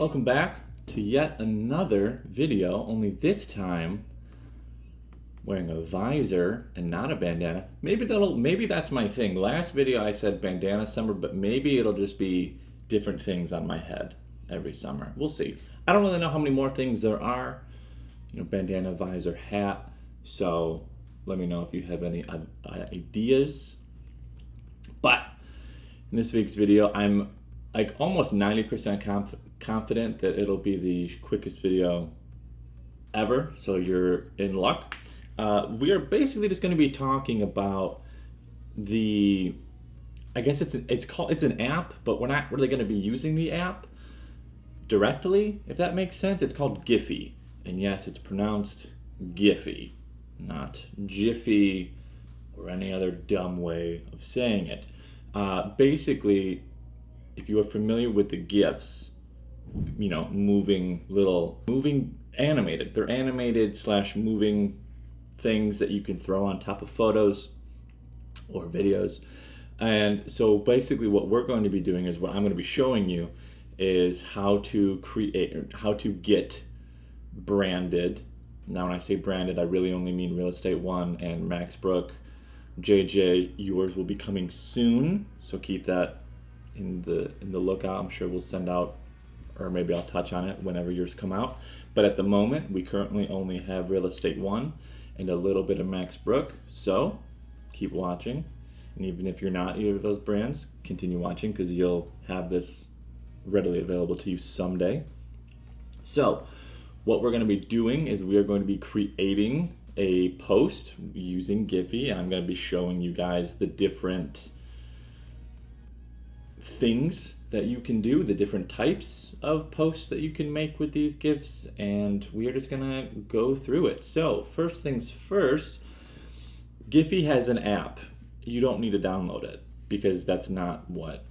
Welcome back to yet another video, only this time wearing a visor and not a bandana. Maybe that's my thing. Last video I said bandana summer, but maybe it'll just be different things on my head every summer. We'll see. I don't really know how many more things there are. Bandana, visor, hat. So let me know if you have any ideas. But in this week's video, I'm like almost 90% confident that it'll be the quickest video ever, so you're in luck. We are basically just going to be talking about I guess it's an app, but we're not really going to be using the app directly, if that makes sense. It's called Giphy, and yes, it's pronounced Giphy, not Jiffy or any other dumb way of saying it. Basically, if you are familiar with the GIFs, moving animated. They're animated / moving things that you can throw on top of photos or videos. And so basically what we're going to be doing is what I'm going to be showing you is how to get branded. Now when I say branded, I really only mean Real Estate One and Max Brook. JJ, yours will be coming soon, so keep that in the lookout. I'm sure we'll send out, or maybe I'll touch on it whenever yours come out. But at the moment, we currently only have Real Estate One and a little bit of Max Brook. So keep watching, and even if you're not either of those brands, continue watching because you'll have this readily available to you someday. So what we're going to be doing is we are going to be creating a post using Giphy. I'm going to be showing you guys the different things that you can do, the different types of posts that you can make with these GIFs, and we are just gonna go through it. So first things first, Giphy has an app. You don't need to download it because that's not what,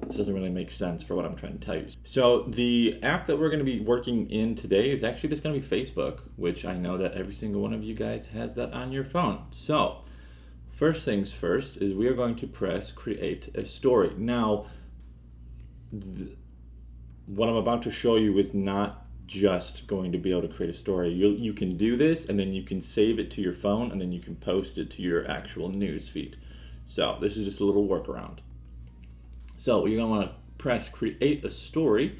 this doesn't really make sense for what I'm trying to tell you. So the app that we're going to be working in today is actually just going to be Facebook, which I know that every single one of you guys has that on your phone. So first things first is we are going to press create a story. Now, what I'm about to show you is not just going to be able to create a story. You can do this and then you can save it to your phone and then you can post it to your actual news feed. So this is just a little workaround. So you're going to want to press create a story.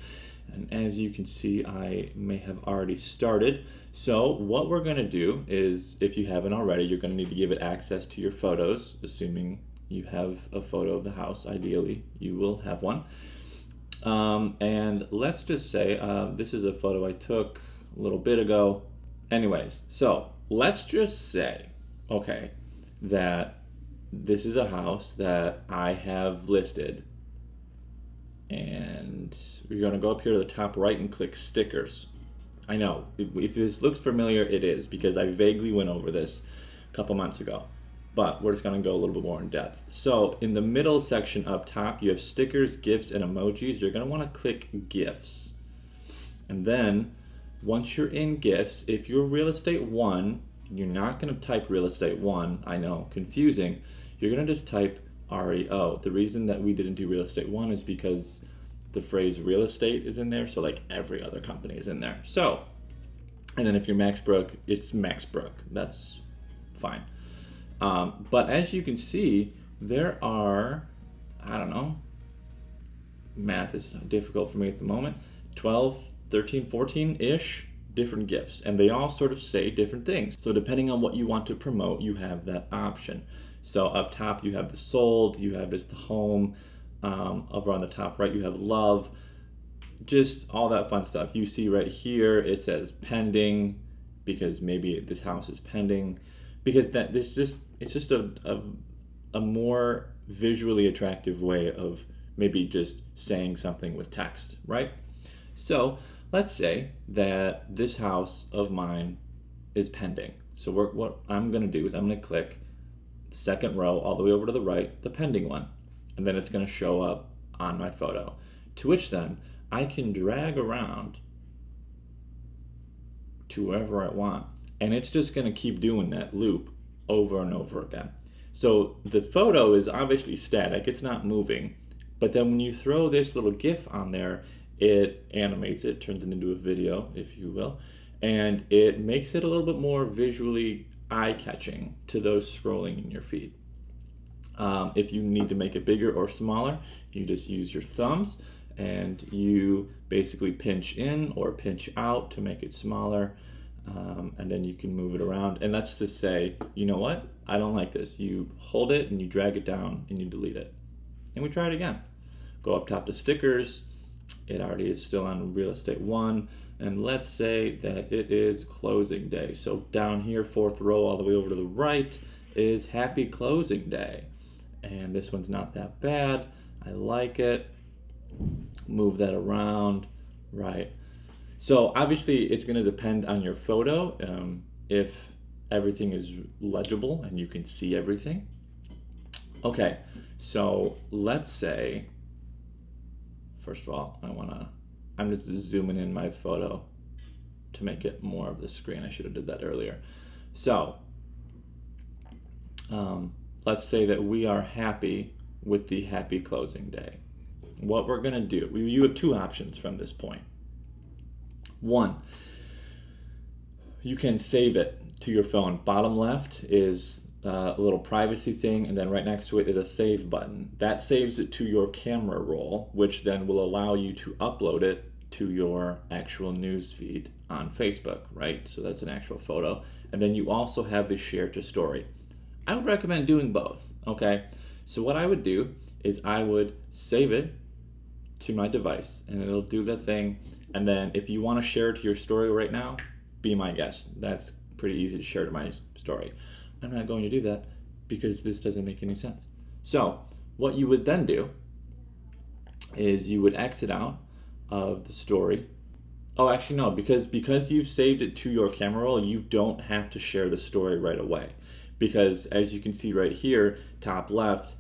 And as you can see, I may have already started. So what we're going to do is, if you haven't already, you're going to need to give it access to your photos, assuming you have a photo of the house. Ideally, you will have one. And let's just say this is a photo I took a little bit ago. Anyways, so let's just say, okay, that this is a house that I have listed. And you're going to go up here to the top right and click stickers. I know, if this looks familiar, it is, because I vaguely went over this a couple months ago. But we're just going to go a little bit more in depth. So in the middle section up top, you have stickers, GIFs, and emojis. You're going to want to click GIFs. And then once you're in GIFs, if you're Real Estate One, you're not going to type Real Estate One. I know, confusing. You're going to just type REO. The reason that we didn't do Real Estate One is because the phrase real estate is in there, so like every other company is in there. So, and then if you're Max Brook, it's Max Brook. That's fine. But as you can see, there are, I don't know, math is difficult for me at the moment, 12, 13, 14-ish different GIFs, and they all sort of say different things. So depending on what you want to promote, you have that option. So up top, you have the sold, you have just the home. Over on the top right, you have love, just all that fun stuff. You see right here, it says pending, because maybe this house is pending, because it's just a more visually attractive way of maybe just saying something with text, right? So let's say that this house of mine is pending. So what I'm going to do is I'm going to click second row all the way over to the right, the pending one, and then it's going to show up on my photo, to which then I can drag around to wherever I want, and it's just going to keep doing that loop over and over again. So the photo is obviously static, it's not moving, but then when you throw this little GIF on there, it animates it, turns it into a video, if you will, and it makes it a little bit more visually eye-catching to those scrolling in your feed. If you need to make it bigger or smaller, you just use your thumbs and you basically pinch in or pinch out to make it smaller, and then you can move it around. And that's to say, you know what? I don't like this. You hold it and you drag it down and you delete it. And we try it again. Go up top to stickers. It already is still on real estate 1. And let's say that it is closing day. So down here, 4th row, all the way over to the right, is happy closing day. And this one's not that bad. I like it. Move that around, right? So obviously it's going to depend on your photo. If everything is legible and you can see everything. Okay, so let's say, first of all, I'm just zooming in my photo to make it more of the screen. I should have did that earlier. So let's say that we are happy with the happy closing day. What we're gonna do, you have 2 options from this point. 1, you can save it to your phone. Bottom left is a little privacy thing, and then right next to it is a save button. That saves it to your camera roll, which then will allow you to upload it to your actual news feed on Facebook, right? So that's an actual photo. And then you also have the share to story. I would recommend doing both, okay? So what I would do is I would save it to my device and it'll do that thing. And then if you want to share it to your story right now, be my guest. That's pretty easy to share to my story. I'm not going to do that because this doesn't make any sense. So what you would then do is you would exit out of the story. Oh, actually no, because you've saved it to your camera roll, you don't have to share the story right away. Because as you can see right here, top left,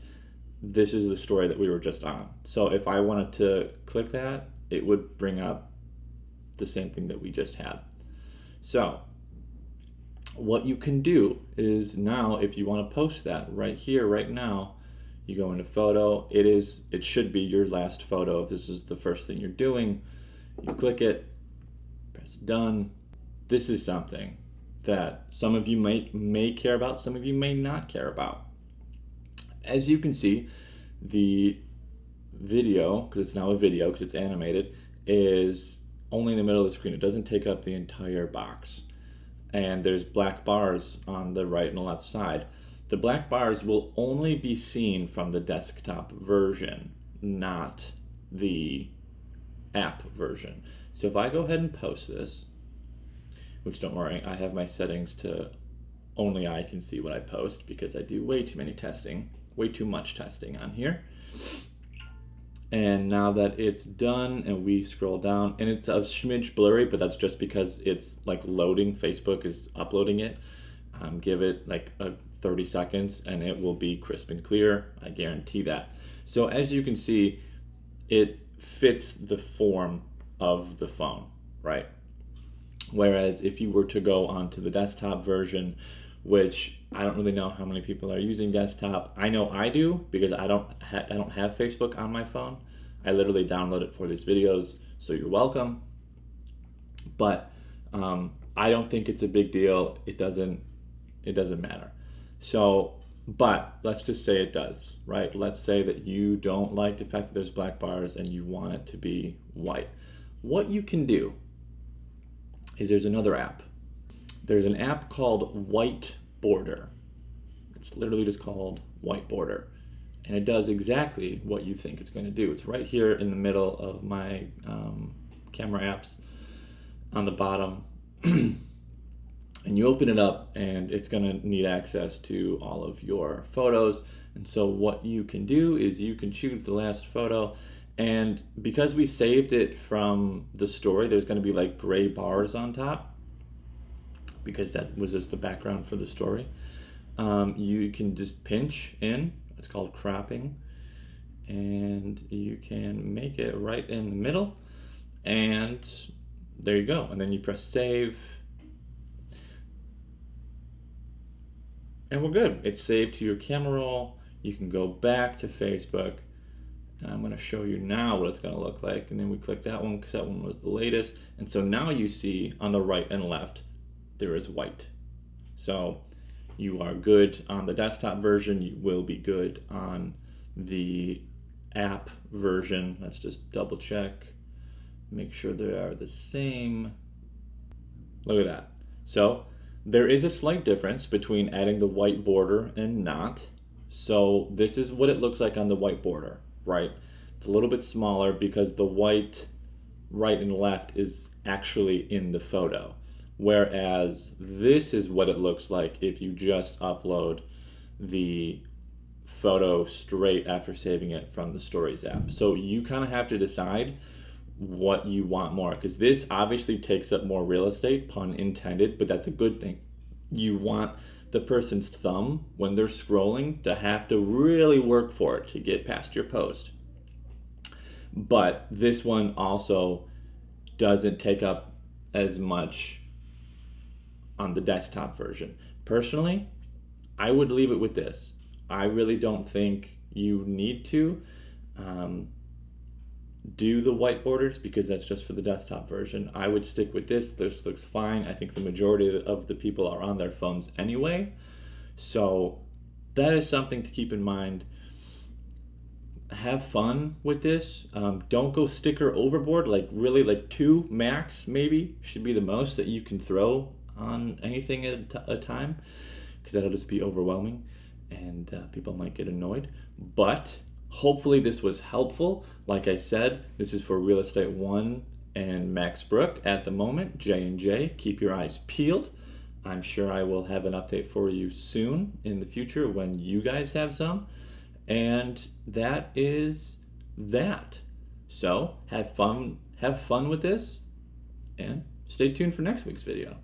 this is the story that we were just on. So if I wanted to click that, it would bring up the same thing that we just had. So what you can do is now, if you want to post that right here, right now, you go into photo. It should be your last photo. If this is the first thing you're doing, you click it, press done. This is something that some of you may care about, some of you may not care about. As you can see, the video, because it's now a video, because it's animated, is only in the middle of the screen. It doesn't take up the entire box. And there's black bars on the right and the left side. The black bars will only be seen from the desktop version, not the app version. So if I go ahead and post this, which don't worry, I have my settings to only I can see what I post because I do way too much testing on here. And now that it's done and we scroll down, and it's a smidge blurry, but that's just because it's like loading. Facebook is uploading it. Give it like 30 seconds and it will be crisp and clear. I guarantee that. So as you can see, it fits the form of the phone, right? Whereas if you were to go onto the desktop version, which I don't really know how many people are using desktop. I know I do because I don't have Facebook on my phone. I literally download it for these videos, so you're welcome. But I don't think it's a big deal. It doesn't matter. So, but let's just say it does, right? Let's say that you don't like the fact that there's black bars and you want it to be white. What you can do is there's another app. There's an app called White Border. It's literally just called White Border. And it does exactly what you think it's going to do. It's right here in the middle of my camera apps on the bottom. And you open it up and it's going to need access to all of your photos. And so what you can do is you can choose the last photo. And because we saved it from the story, there's going to be like gray bars on top, because that was just the background for the story. You can just pinch in, it's called cropping, and you can make it right in the middle, and there you go. And then you press save, and we're good. It's saved to your camera roll. You can go back to Facebook And I'm going to show you now what it's going to look like. And then we click that one because that one was the latest. And so now you see on the right and left, there is white. So you are good on the desktop version. You will be good on the app version. Let's just double check. Make sure they are the same. Look at that. So there is a slight difference between adding the white border and not. So this is what it looks like on the white border, right? It's a little bit smaller because the white right and left is actually in the photo. Whereas this is what it looks like if you just upload the photo straight after saving it from the Stories app. So you kind of have to decide what you want more, because this obviously takes up more real estate, pun intended, but that's a good thing. You want the person's thumb when they're scrolling to have to really work for it to get past your post. But this one also doesn't take up as much on the desktop version. Personally, I would leave it with this. I really don't think you need to do the white borders because that's just for the desktop version. I would stick with this. This looks fine. I think the majority of the people are on their phones anyway. So that is something to keep in mind. Have fun with this. Don't go sticker overboard. Like really, like 2 max maybe should be the most that you can throw on anything at a time, because that'll just be overwhelming and people might get annoyed. But hopefully this was helpful. Like I said, this is for Real Estate One and Max Brook at the moment, J&J. Keep your eyes peeled. I'm sure I will have an update for you soon in the future when you guys have some. And that is that. So have fun with this, and stay tuned for next week's video.